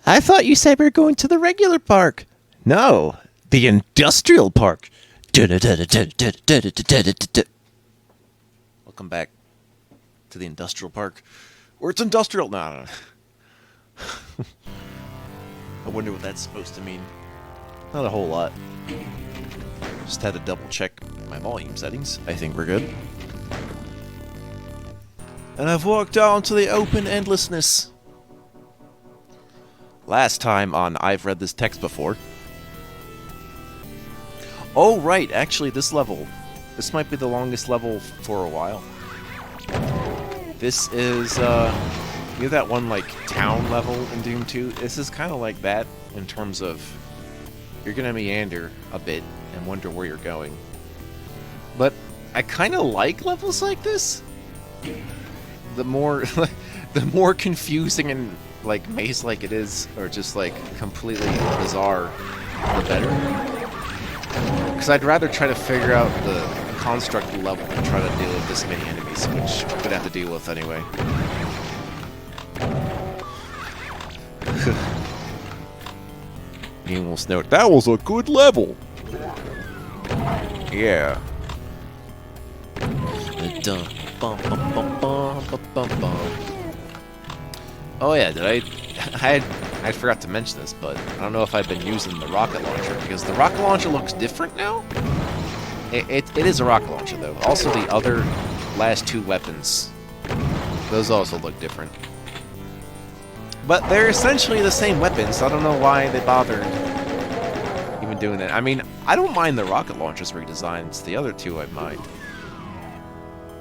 I thought you said we were going to the regular park. No, the industrial park. Welcome back to the industrial park. Where it's industrial. No, no, no. I wonder what that's supposed to mean. Not a whole lot. Just had to double check my volume settings. I think we're good. And I've walked on to the open endlessness. Last time on I've read this text before. Oh, right. Actually, this might be the longest level for a while. This is, you know that one, like, town level in Doom 2? This is kind of like that in terms of you're going to meander a bit and wonder where you're going. But I kind of like levels like this. The more confusing and like maze-like it is, or just like completely bizarre, the better. Because I'd rather try to figure out the construct of the level than try to deal with this many enemies, which I'm gonna have to deal with anyway. You almost note that was a good level. Yeah. Oh yeah, I forgot to mention this, but I don't know if I've been using the rocket launcher, because the rocket launcher looks different now. It is a rocket launcher though. Also the other last two weapons, those also look different. But they're essentially the same weapons, so I don't know why they bothered even doing that. I mean, I don't mind the rocket launcher's redesigns, the other two I mind.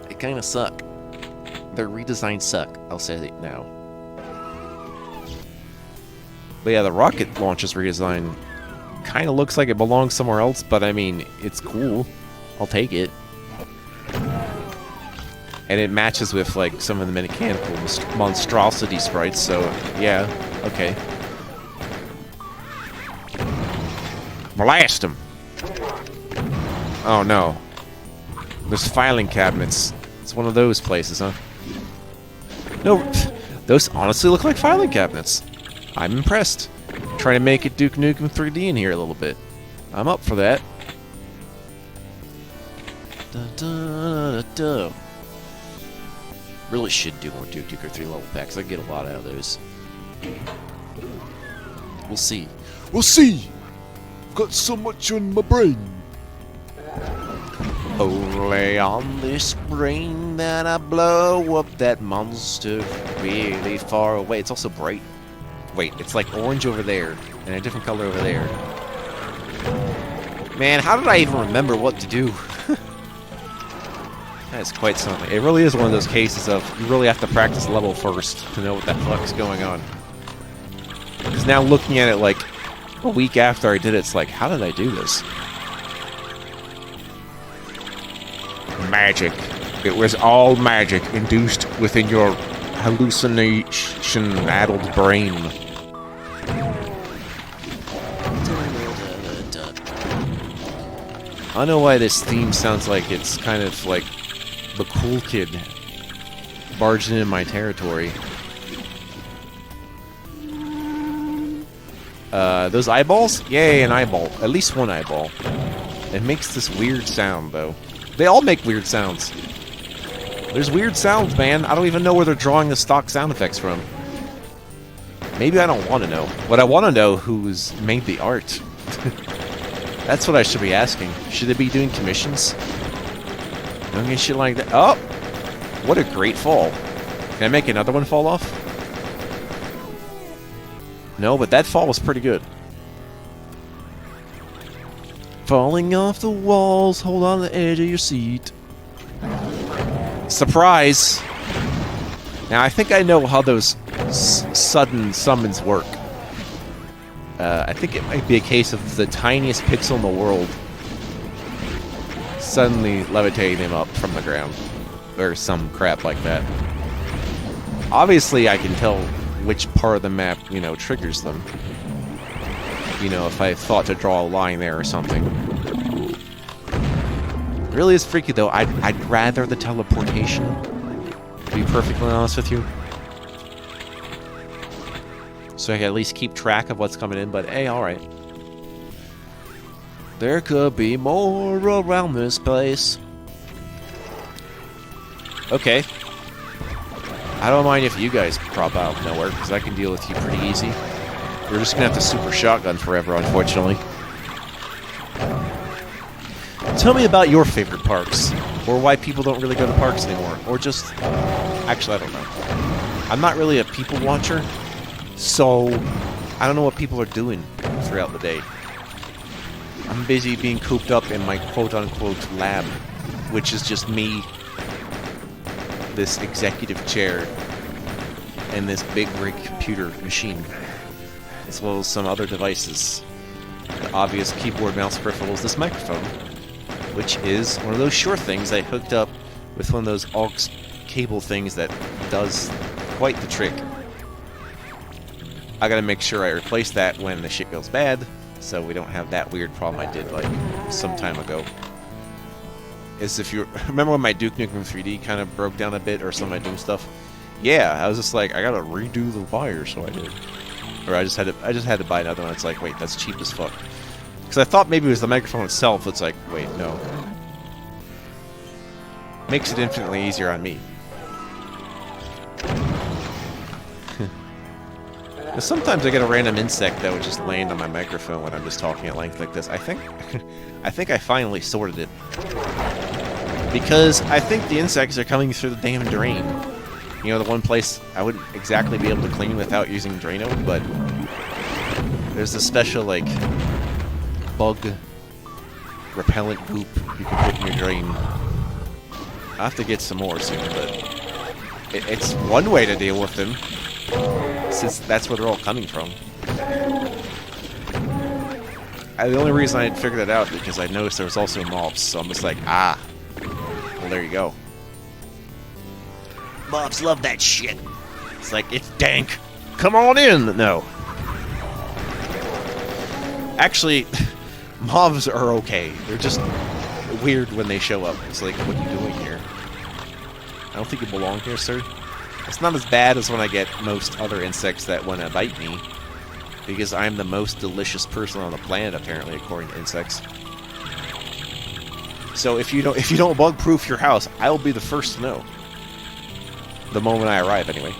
They kinda suck. Their redesigns suck, I'll say it now. But yeah, the rocket launcher's redesign kind of looks like it belongs somewhere else, but I mean, it's cool. I'll take it. And it matches with, like, some of the mechanical monstrosity sprites, so, yeah, okay. Blast them! Oh, no. There's filing cabinets. It's one of those places, huh? No, those honestly look like filing cabinets. I'm impressed. Trying to make it Duke Nukem 3D in here a little bit. I'm up for that. Really should do more Duke Nukem 3 level packs. I get a lot out of those. We'll see. We'll see! I've got so much on my brain. Only on this brain that I blow up that monster really far away. It's also bright. Wait, it's like orange over there, and a different color over there. Man, how did I even remember what to do? That is quite something. It really is one of those cases of, you really have to practice the level first to know what the fuck is going on. Because now looking at it like a week after I did it, it's like, how did I do this? Magic. It was all magic induced within your hallucination-addled brain. I don't know why this theme sounds like it's kind of like the cool kid barging into my territory. Those eyeballs? Yay, an eyeball. At least one eyeball. It makes this weird sound, though. They all make weird sounds. There's weird sounds, man. I don't even know where they're drawing the stock sound effects from. Maybe I don't want to know. What I want to know who's made the art. That's what I should be asking. Should they be doing commissions? Don't get shit like that. Oh! What a great fall. Can I make another one fall off? No, but that fall was pretty good. Falling off the walls, hold on the edge of your seat. Surprise! Now, I think I know how those sudden summons work. I think it might be a case of the tiniest pixel in the world suddenly levitating them up from the ground. Or some crap like that. Obviously, I can tell which part of the map, you know, triggers them. You know, if I thought to draw a line there or something. It really is freaky, though. I'd rather the teleportation, to be perfectly honest with you. so I can at least keep track of what's coming in, but hey, alright. There could be more around this place. Okay. I don't mind if you guys crop out of nowhere, because I can deal with you pretty easy. We're just gonna have to super shotgun forever, unfortunately. Tell me about your favorite parks, or why people don't really go to parks anymore, or just... Actually, I don't know. I'm not really a people watcher, so I don't know what people are doing throughout the day. I'm busy being cooped up in my quote-unquote lab, which is just me, this executive chair, and this big rig computer machine, as well as some other devices. The obvious keyboard, mouse peripherals, this microphone, which is one of those Shure things I hooked up with one of those aux cable things that does quite the trick. I gotta make sure I replace that when the shit goes bad, so we don't have that weird problem I did like some time ago. Is if you remember when my Duke Nukem 3D kind of broke down a bit, or some of my Doom stuff? Yeah, I was just like, I gotta redo the wire, so I did. Or I just had to buy another one. It's like, wait, that's cheap as fuck. Because I thought maybe it was the microphone itself. It's like, wait, no. Makes it infinitely easier on me. Sometimes I get a random insect that would just land on my microphone when I'm just talking at length like this. I think I finally sorted it. Because I think the insects are coming through the damn drain. You know, the one place I wouldn't exactly be able to clean without using Drano, but there's a special, like, bug repellent goop you can put in your drain. I'll have to get some more soon, but it's one way to deal with them, since that's where they're all coming from. The only reason I had figured that out because I noticed there was also mobs, so I'm just like, ah, well, there you go. Mobs love that shit. It's like, it's dank. Come on in! No. Actually, mobs are okay. They're just weird when they show up. It's like, what are you doing here? I don't think you belong here, sir. It's not as bad as when I get most other insects that want to bite me, because I'm the most delicious person on the planet, apparently, according to insects. So if you don't bug-proof your house, I will be the first to know. The moment I arrive, anyway.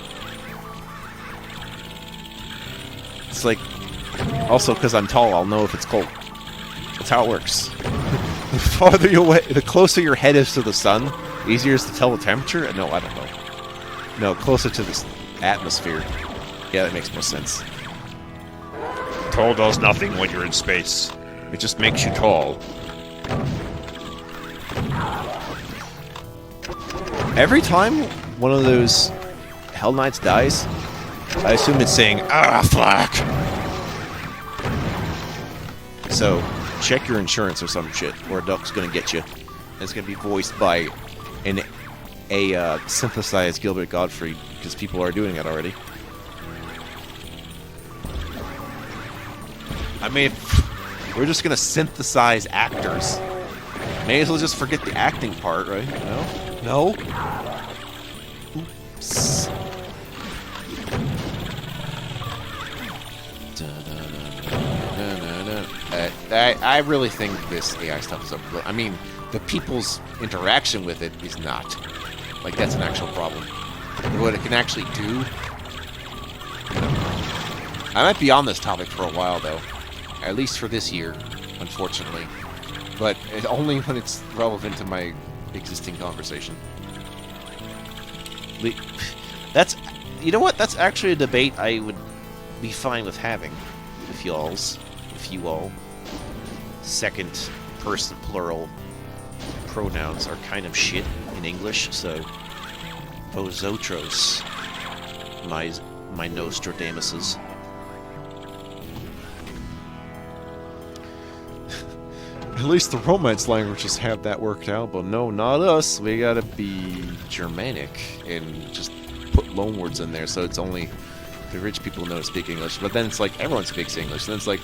It's like, also because I'm tall, I'll know if it's cold. That's how it works. The farther you away, the closer your head is to the sun, the easier it is to tell the temperature. No, I don't know. No, closer to this atmosphere. Yeah, that makes more sense. Tall does nothing when you're in space. It just makes you tall. Every time one of those Hell Knights dies, I assume it's saying, "Ah, fuck!" So, check your insurance or some shit, or a duck's gonna get you. And it's gonna be voiced by a synthesized Gilbert Gottfried, because people are doing it already. I mean, we're just gonna synthesize actors. May as well just forget the acting part, right? No? No? Oops. I really think this AI stuff is up. I mean, the people's interaction with it is not. Like, that's an actual problem. What it can actually do... No. I might be on this topic for a while, though. At least for this year, unfortunately. But only when it's relevant to my existing conversation. That's... You know what? That's actually a debate I would be fine with having. If you all. Second person plural pronouns are kind of shit in English, so... Vosotros. My Nostradamuses. At least the Romance languages have that worked out, but no, not us. We gotta be Germanic and just put loanwords in there, so it's only the rich people know to speak English. But then it's like, everyone speaks English. Then it's like,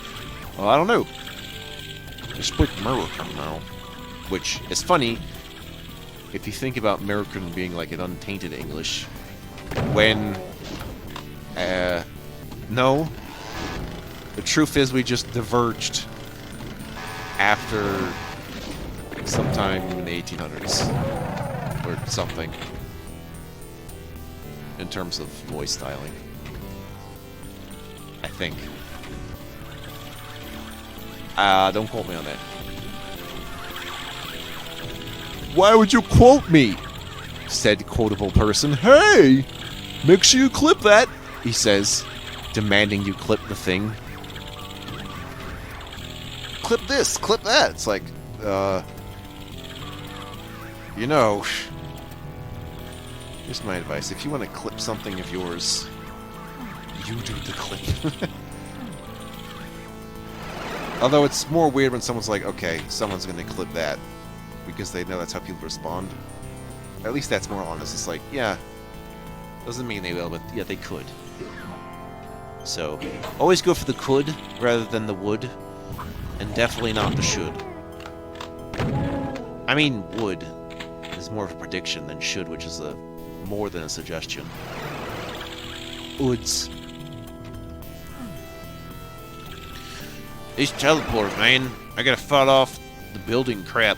well, I don't know. I speak American now. Which is funny, if you think about American being like an untainted English, when No. The truth is we just diverged after sometime in the 1800s. Or something. In terms of voice styling. I think. Don't quote me on that. Why would you quote me? Said quotable person. Hey! Make sure you clip that, he says, demanding you clip the thing. Clip this, clip that. It's like, you know, here's my advice. If you want to clip something of yours, you do the clip. Although it's more weird when someone's like, okay, someone's going to clip that, because they know that's how people respond. At least that's more honest. It's like, yeah, doesn't mean they will, but yeah, they could. So, always go for the could rather than the would, and definitely not the should. I mean, would is more of a prediction than should, which is a more than a suggestion. Woods. These teleporters, man. I gotta fall off the building crap.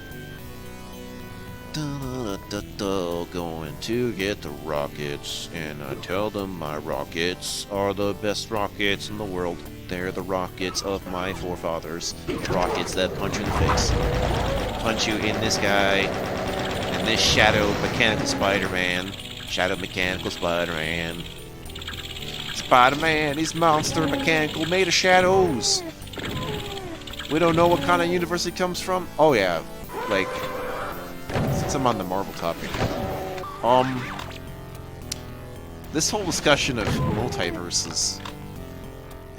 Going to get the rockets, and I tell them my rockets are the best rockets in the world. They're the rockets of my forefathers. Rockets that punch you in the face. Punch you in this guy. And this Shadow Mechanical Spider-Man. Shadow Mechanical Spider-Man. Spider-Man is monster mechanical made of shadows. We don't know what kind of universe it comes from. Oh yeah, like, since I'm on the Marvel topic, this whole discussion of multiverses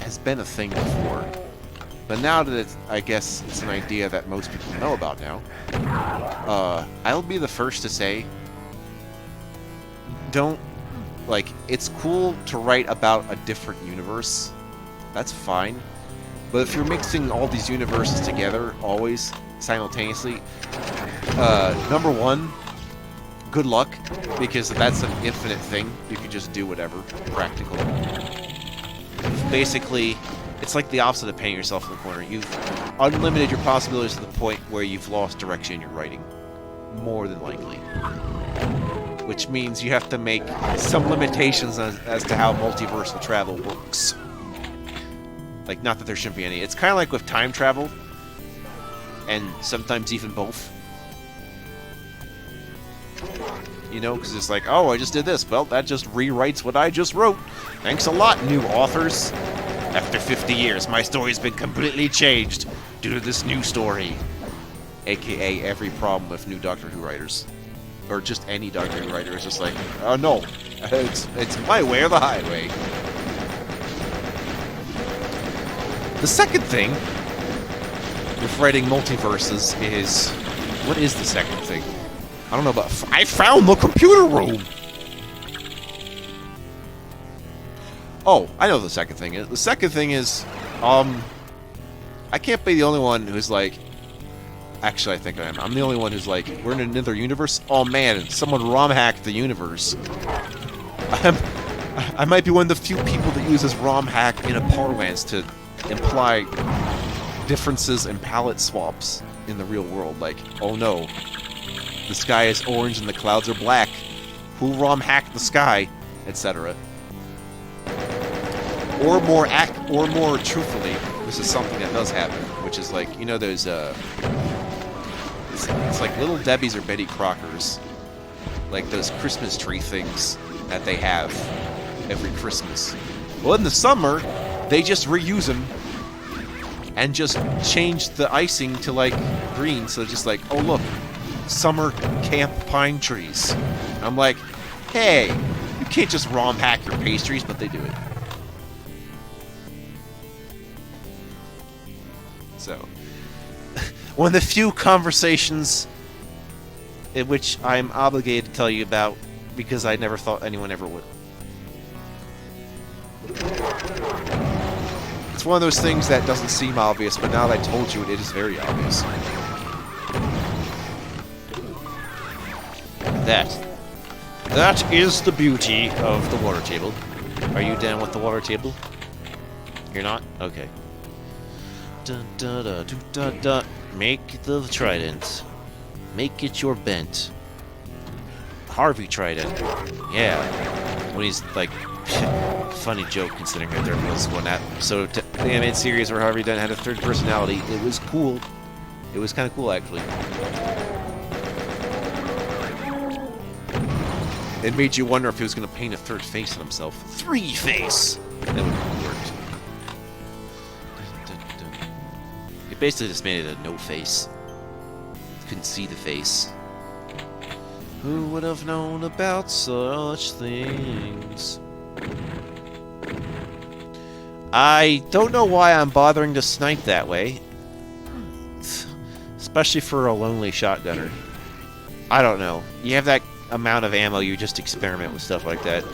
has been a thing before, but now that it's, I guess it's an idea that most people know about now, I'll be the first to say, don't, like, it's cool to write about a different universe, that's fine. But if you're mixing all these universes together, always, simultaneously, number one, good luck, because that's an infinite thing. You can just do whatever, practical. Basically, it's like the opposite of painting yourself in the corner. You've unlimited your possibilities to the point where you've lost direction in your writing. More than likely. Which means you have to make some limitations as to how multiversal travel works. Like, not that there shouldn't be any. It's kind of like with time travel, and sometimes even both. You know, because it's like, oh, I just did this. Well, that just rewrites what I just wrote. Thanks a lot, new authors. After 50 years, my story's been completely changed due to this new story. AKA every problem with new Doctor Who writers. Or just any Doctor Who writer is just like, oh no, it's my way or the highway. The second thing with writing multiverses is... What is the second thing? I don't know about... I found the computer room! Oh, I know the second thing is. The second thing is... I can't be the only one who's like... Actually, I think I am. I'm the only one who's like, we're in another universe? Oh man, someone ROM-hacked the universe. I might be one of the few people that uses ROM-hack in a parlance to imply differences in palette swaps in the real world. Like, oh no, the sky is orange and the clouds are black. Who ROM-hacked the sky? Etc. Or more truthfully, this is something that does happen, which is like, you know, those it's like Little Debbie's or Betty Crocker's, like those Christmas tree things that they have every Christmas. Well, in the summer, they just reuse them and just change the icing to like green, so just like, oh look, summer camp pine trees. I'm like, hey, you can't just ROM hack your pastries, but they do it. So, one of the few conversations in which I'm obligated to tell you about because I never thought anyone ever would. It's one of those things that doesn't seem obvious, but now that I told you it is very obvious. That is the beauty of the water table. Are you down with the water table? You're not? Okay. Dun, dun, dun, dun, dun, dun. Make the trident. Make it your bent. Harvey Trident. Yeah. When he's like, funny joke considering that there was one episode of the animated series where Harvey Dent had a third personality. It was cool. It was kind of cool, actually. It made you wonder if he was going to paint a third face on himself. Three face! That would have worked. It basically just made it a no face. Couldn't see the face. Who would have known about such things? I don't know why I'm bothering to snipe that way. Especially for a lonely shotgunner. I don't know. You have that amount of ammo, you just experiment with stuff like that.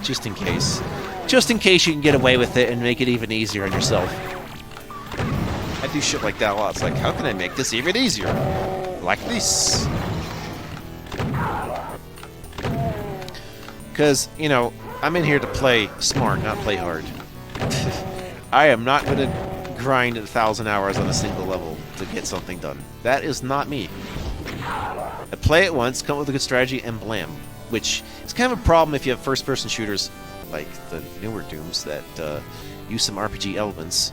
Just in case. Just in case you can get away with it and make it even easier on yourself. I do shit like that a lot. It's like, how can I make this even easier? Like this. Because, you know, I'm in here to play smart, not play hard. I am not going to grind 1,000 hours on a single level to get something done. That is not me. I play it once, come up with a good strategy, and blam. Which is kind of a problem if you have first-person shooters like the newer Dooms that use some RPG elements,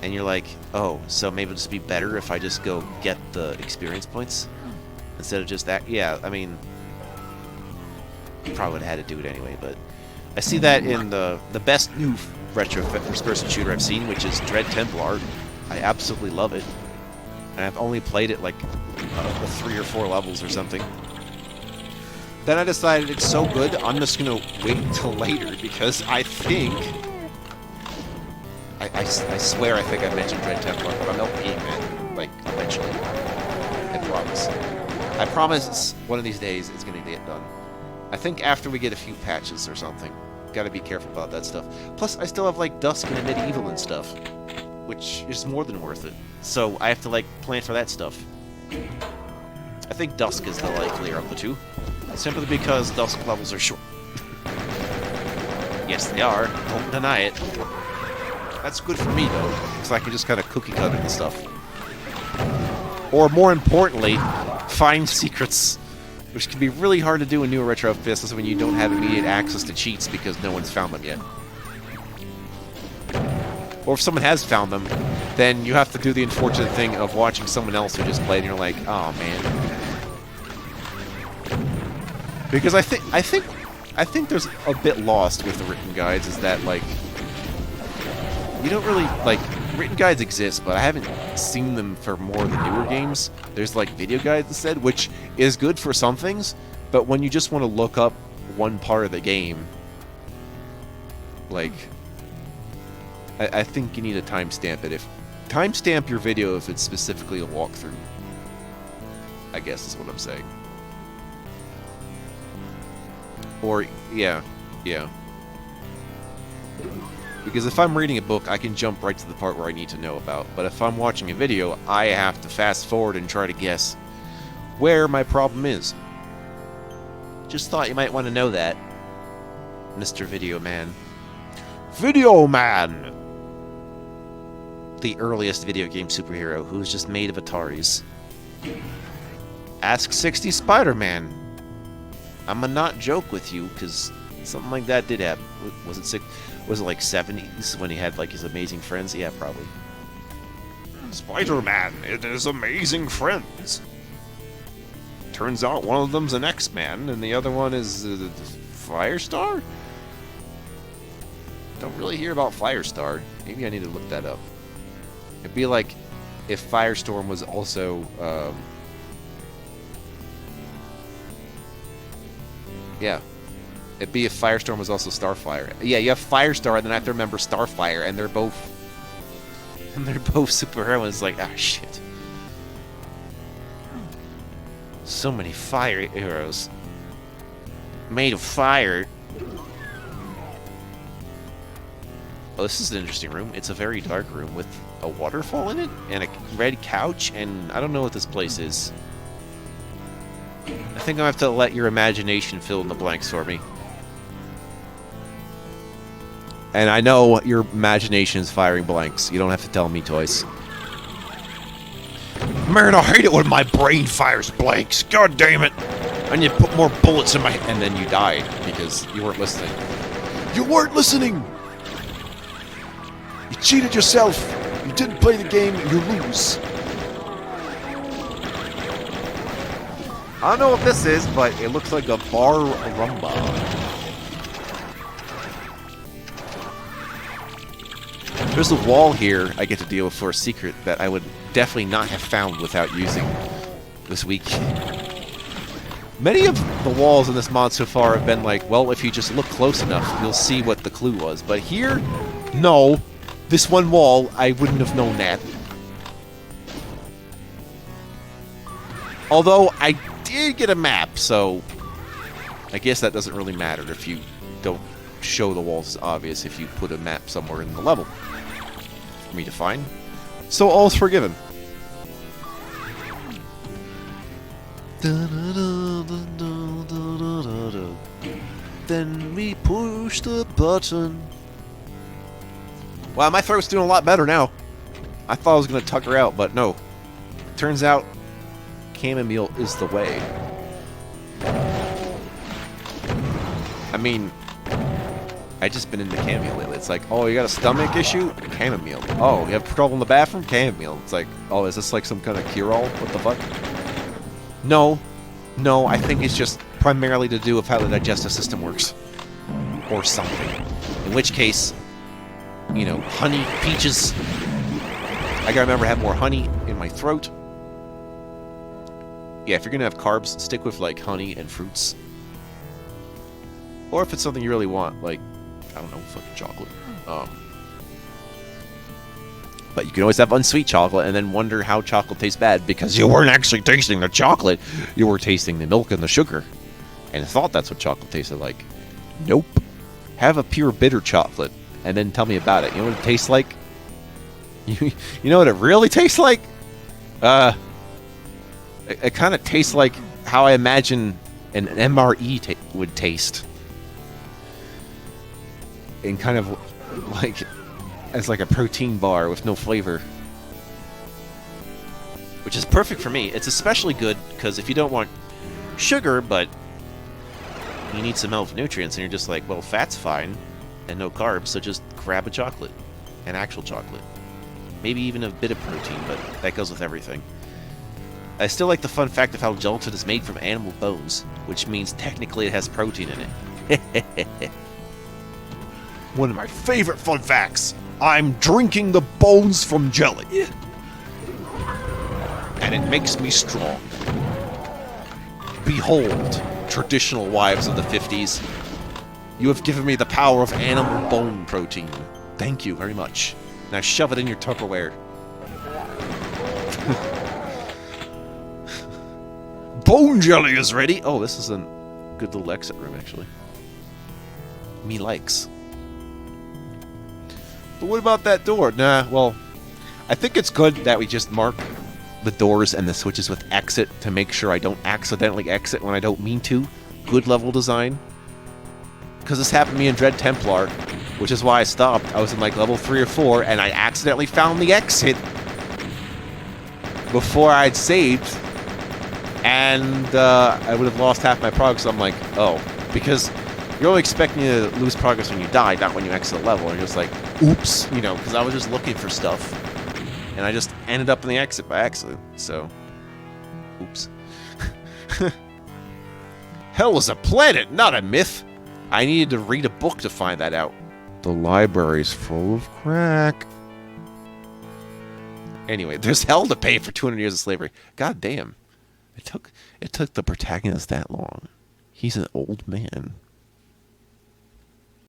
and you're like, oh, so maybe it'll just be better if I just go get the experience points instead of just that. Yeah, I mean, you probably would have had to do it anyway, but I see that in the best new retro first-person shooter I've seen, which is Dread Templar. I absolutely love it. And I've only played it like 3 or 4 levels or something. Then I decided it's so good, I'm just gonna wait until later because I think... I swear I think I mentioned Dread Templar, but I'm LPing it, like, eventually. I promise. I promise one of these days it's gonna get done. I think after we get a few patches or something. Gotta be careful about that stuff. Plus, I still have, like, Dusk and Medieval and stuff, which is more than worth it. So I have to, like, plan for that stuff. I think Dusk is the likelier of the two. Simply because Dusk levels are short. Yes, they are. Don't deny it. That's good for me, though, because I can just kind of cookie cut it and stuff. Or, more importantly, find secrets, which can be really hard to do in newer retro FPS when you don't have immediate access to cheats because no one's found them yet. Or if someone has found them, then you have to do the unfortunate thing of watching someone else who just played and you're like, oh man. Because I think there's a bit lost with the written guides, is that, like, you don't really, like, written guides exist, but I haven't seen them for more of the newer games. There's, like, video guides instead, which is good for some things, but when you just want to look up one part of the game, like, I think you need to timestamp it. Timestamp your video if it's specifically a walkthrough, I guess is what I'm saying. Or, yeah. Because if I'm reading a book, I can jump right to the part where I need to know about. But if I'm watching a video, I have to fast forward and try to guess where my problem is. Just thought you might want to know that, Mr. Video Man. Video Man! The earliest video game superhero who's just made of Ataris. Ask 60 Spider-Man. I'ma not joke with you, because something like that did happen. Was it like 70s when he had like his amazing friends? Yeah, probably. Spider-Man and his amazing friends. Turns out one of them's an X-Man, and the other one is Firestar? Don't really hear about Firestar. Maybe I need to look that up. It'd be like if Firestorm was also, yeah. It'd be if Firestorm was also Starfire. Yeah, you have Firestar, and then I have to remember Starfire, and they're both superheroes. Like, ah, shit. So many fire heroes. Made of fire. Oh, this is an interesting room. It's a very dark room with a waterfall in it, and a red couch, and I don't know what this place is. I think I have to let your imagination fill in the blanks for me. And I know your imagination is firing blanks. You don't have to tell me twice. Man, I hate it when my brain fires blanks. God damn it. I need to put more bullets in my head. And then you died because you weren't listening. You weren't listening! You cheated yourself! You didn't play the game, you lose. I don't know what this is, but it looks like a bar rumba. There's a wall here I get to deal with for a secret that I would definitely not have found without using this week. Many of the walls in this mod so far have been like, well, if you just look close enough, you'll see what the clue was. But here, no. This one wall, I wouldn't have known that. Although, I did get a map, so I guess that doesn't really matter if you don't show the walls as obvious if you put a map somewhere in the level for me to find. So all's forgiven. Then we push the button. Wow, my throat's doing a lot better now. I thought I was going to tuck her out, but no. Turns out chamomile is the way. I mean, I just been into chamomile lately. It's like, oh, you got a stomach issue? Chamomile. Oh, you have trouble in the bathroom? Chamomile. It's like, oh, is this like some kind of cure-all? What the fuck? No. No, I think it's just primarily to do with how the digestive system works. Or something. In which case, you know, honey, peaches. I gotta remember to have more honey in my throat. Yeah, if you're gonna have carbs, stick with like honey and fruits. Or if it's something you really want, like, I don't know, fucking chocolate. But you can always have unsweet chocolate and then wonder how chocolate tastes bad because you weren't actually tasting the chocolate. You were tasting the milk and the sugar. And thought that's what chocolate tasted like. Nope. Have a pure bitter chocolate and then tell me about it. You know what it tastes like? You know what it really tastes like? It kind of tastes like how I imagine an MRE would taste. And kind of like as like a protein bar with no flavor. Which is perfect for me. It's especially good because if you don't want sugar, but you need some health nutrients, and you're just like, well, fat's fine and no carbs, so just grab a chocolate. An actual chocolate. Maybe even a bit of protein, but that goes with everything. I still like the fun fact of how gelatin is made from animal bones, which means technically it has protein in it. One of my favorite fun facts. I'm drinking the bones from jelly. And it makes me strong. Behold, traditional wives of the 50s. You have given me the power of animal bone protein. Thank you very much. Now shove it in your Tupperware. Bone jelly is ready. Oh, this is a good little exit room, actually. Me likes. But what about that door? Nah, well, I think it's good that we just mark the doors and the switches with exit to make sure I don't accidentally exit when I don't mean to. Good level design. Because this happened to me in Dread Templar, which is why I stopped. I was in like level 3 or 4, and I accidentally found the exit before I'd saved, and I would have lost half my progress. So I'm like, oh, because you're only expecting to lose progress when you die, not when you exit a level. And you're just like, oops, you know, because I was just looking for stuff, and I just ended up in the exit by accident. So, oops. Hell is a planet, not a myth. I needed to read a book to find that out. The library's full of crack. Anyway, there's hell to pay for 200 years of slavery. God damn. It took the protagonist that long. He's an old man.